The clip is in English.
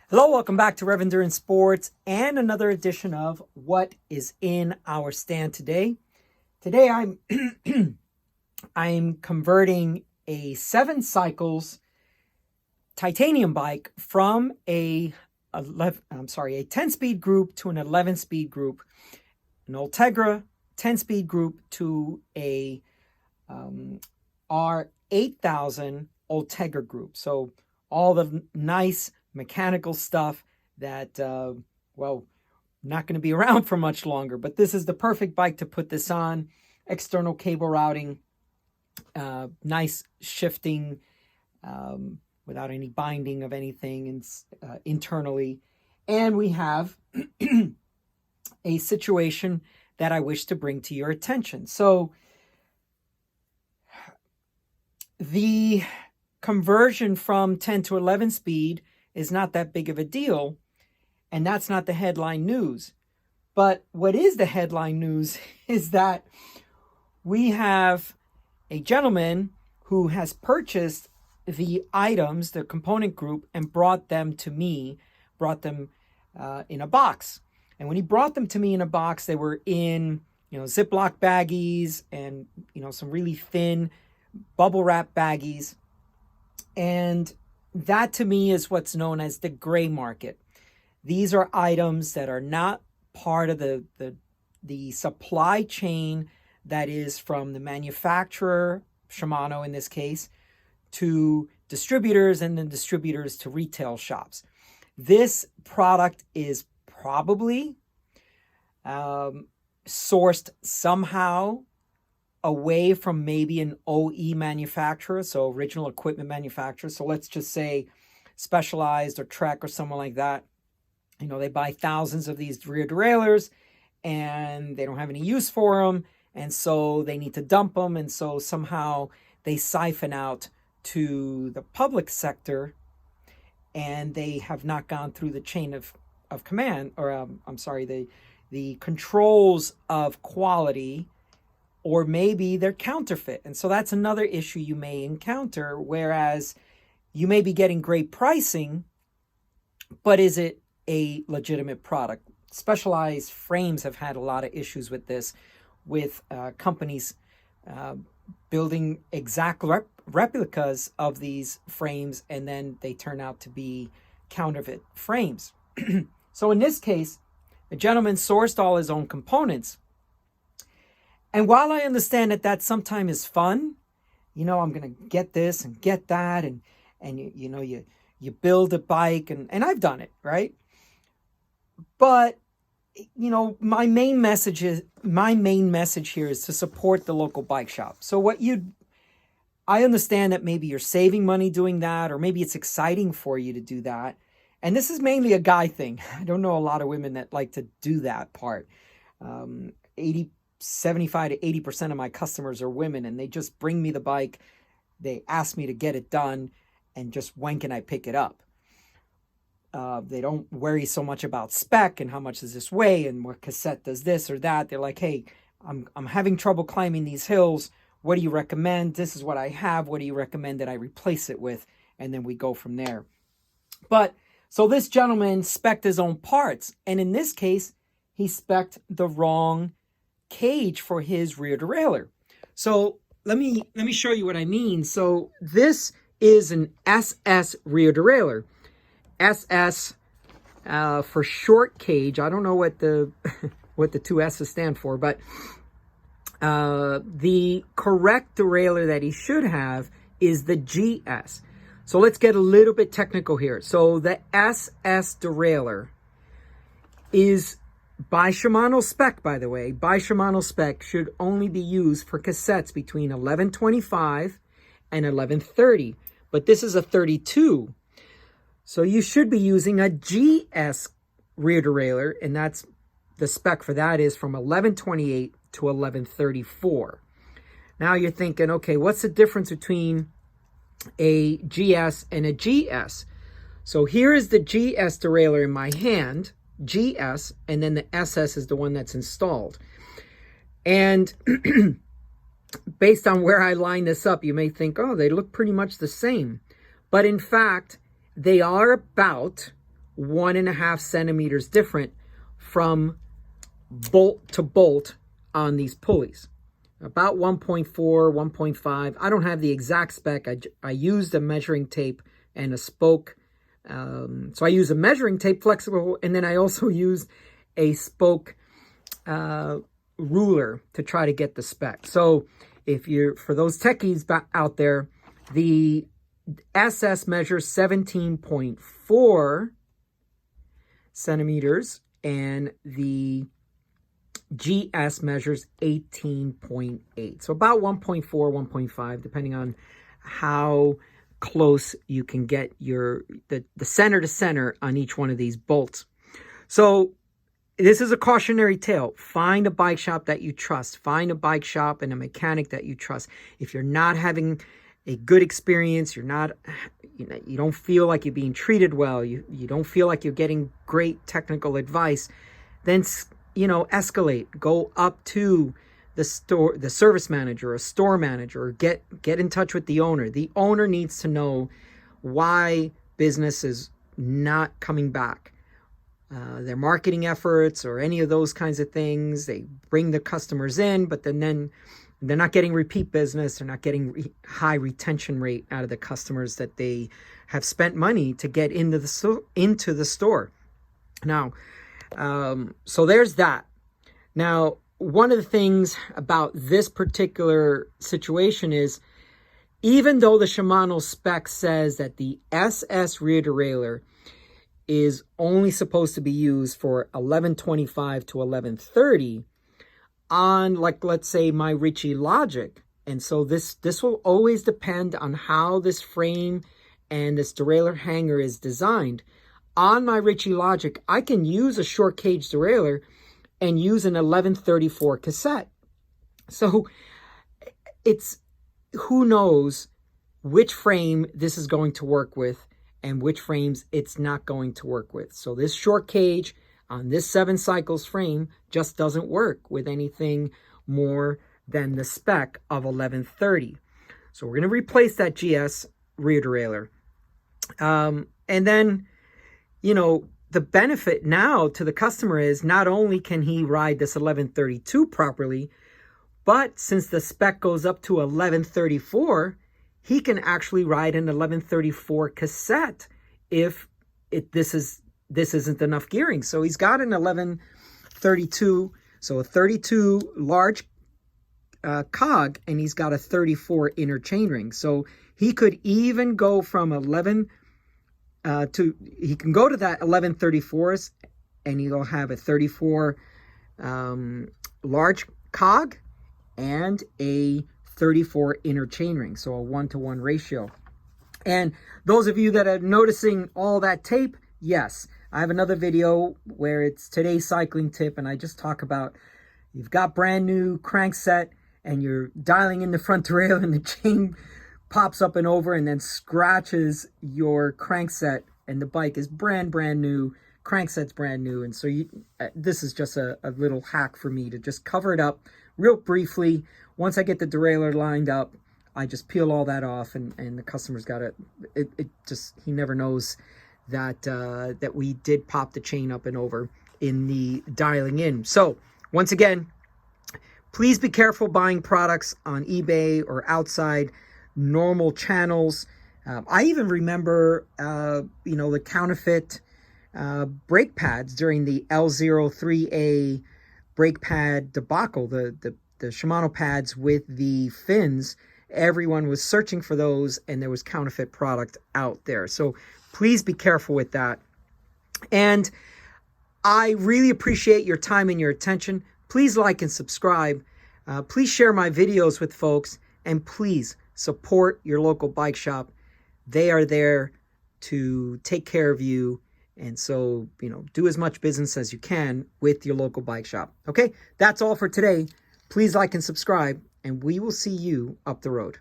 Hello, welcome back to Rev Endurance Sports and another edition of What is in Our Stand today. Today I'm converting a 7 cycles titanium bike from a 10-speed group to an 11-speed group, an Ultegra 10-speed group to a R8000 Ultegra group. So all the nice mechanical stuff that, not going to be around for much longer. But this is the perfect bike to put this on. External cable routing, nice shifting without any binding of anything internally. And we have a situation that I wish to bring to your attention. So the conversion from 10 to 11 speed is not that big of a deal, and that's not the headline news. But what is the headline news is that we have a gentleman who has purchased the items, the component group, and brought them to me, in a box. And when he brought them to me in a box, they were in, Ziploc baggies and, some really thin bubble wrap baggies. And that to me is what's known as the gray market. These are items that are not part of the supply chain that is from the manufacturer, Shimano in this case, to distributors and then distributors to retail shops. This product is probably sourced somehow away from maybe an OE manufacturer, so original equipment manufacturer. So let's just say Specialized or Trek or someone like that. They buy thousands of these rear derailleurs and they don't have any use for them. And so they need to dump them. And so somehow they siphon out to the public sector and they have not gone through the chain of command, or the controls of quality, or maybe they're counterfeit. And so that's another issue you may encounter, whereas you may be getting great pricing, but is it a legitimate product? Specialized Frames have had a lot of issues with this, with companies building exact replicas of these frames, and then they turn out to be counterfeit frames. So in this case, the gentleman sourced all his own components. And while I understand that sometimes is fun, I'm going to get this and get that, and you build a bike, and I've done it, right? But my main message here is to support the local bike shop. So I understand that maybe you're saving money doing that, or maybe it's exciting for you to do that. And this is mainly a guy thing. I don't know a lot of women that like to do that part. 75 to 80% of my customers are women, and they just bring me the bike. They ask me to get it done, and just when can I pick it up? They don't worry so much about spec and how much does this weigh and what cassette does this or that. They're like, hey, I'm having trouble climbing these hills. What do you recommend? This is what I have. What do you recommend that I replace it with? And then we go from there. But so this gentleman spec'd his own parts, and in this case, he spec'd the wrong cage for his rear derailleur. So let me show you what I mean. So this is an SS rear derailleur. SS for short cage. I don't know what the what the two S's stand for, but the correct derailleur that he should have is the GS. So let's get a little bit technical here. So the SS derailleur is, by Shimano spec, by the way, by Shimano spec, should only be used for cassettes between 1125 and 1130. But this is a 32. So you should be using a GS rear derailleur, and that's the spec for that is from 1128 to 1134. Now you're thinking, okay, what's the difference between a GS and a GS? So here is the GS derailleur in my hand, GS, and then the SS is the one that's installed. And based on where I line this up, you may think, oh, they look pretty much the same. But in fact, they are about 1.5 centimeters different from bolt to bolt on these pulleys. About 1.4, 1.5. I don't have the exact spec. I used a measuring tape and a spoke. So I use a measuring tape flexible, and then I also use a spoke ruler to try to get the spec. So if you're, for those techies out there, the SS measures 17.4 centimeters and the GS measures 18.8. So about 1.4, 1.5, depending on how close you can get the center to center on each one of these bolts. So this is a cautionary tale. Find a bike shop that you trust. Find a bike shop and a mechanic that you trust. If you're not having a good experience, you don't feel like you're being treated well, you don't feel like you're getting great technical advice, then escalate. Go up to the service manager, a store manager, or get in touch with the owner. The owner needs to know why business is not coming back. Their marketing efforts or any of those kinds of things. They bring the customers in, but then they're not getting repeat business. They're not getting high retention rate out of the customers that they have spent money to get into the store. Now, so there's that. Now, one of the things about this particular situation is, even though the Shimano spec says that the SS rear derailleur is only supposed to be used for 1125 to 1130 on, like, let's say my Ritchie Logic. And so this will always depend on how this frame and this derailleur hanger is designed. On my Ritchie Logic, I can use a short cage derailleur and use an 1134 cassette. So it's, who knows which frame this is going to work with and which frames it's not going to work with. So this short cage on this 7 cycles frame just doesn't work with anything more than the spec of 1130. So we're going to replace that GS rear derailleur. And then, the benefit now to the customer is not only can he ride this 1132 properly, but since the spec goes up to 1134, he can actually ride an 1134 cassette if this isn't enough gearing. So he's got an 1132, so a 32 large cog, and he's got a 34 inner chainring. So he could even go from 11 he can go to that 1134s, and he'll have a 34 large cog and a 34 inner chainring, so a 1-to-1 ratio. And those of you that are noticing all that tape, yes, I have another video where it's today's cycling tip, and I just talk about, you've got brand new crankset and you're dialing in the front derailleur and the chain pops up and over and then scratches your crankset, and the bike is brand new, crankset's brand new. And so this is just a little hack for me to just cover it up real briefly. Once I get the derailleur lined up, I just peel all that off, and the customer's got he never knows that that we did pop the chain up and over in the dialing in. So once again, please be careful buying products on eBay or outside normal channels. I even remember, the counterfeit brake pads during the L03A brake pad debacle, the Shimano pads with the fins. Everyone was searching for those, and there was counterfeit product out there. So please be careful with that. And I really appreciate your time and your attention. Please like and subscribe. Please share my videos with folks, and please support your local bike shop. They are there to take care of you. And so, do as much business as you can with your local bike shop. Okay, that's all for today. Please like and subscribe, and we will see you up the road.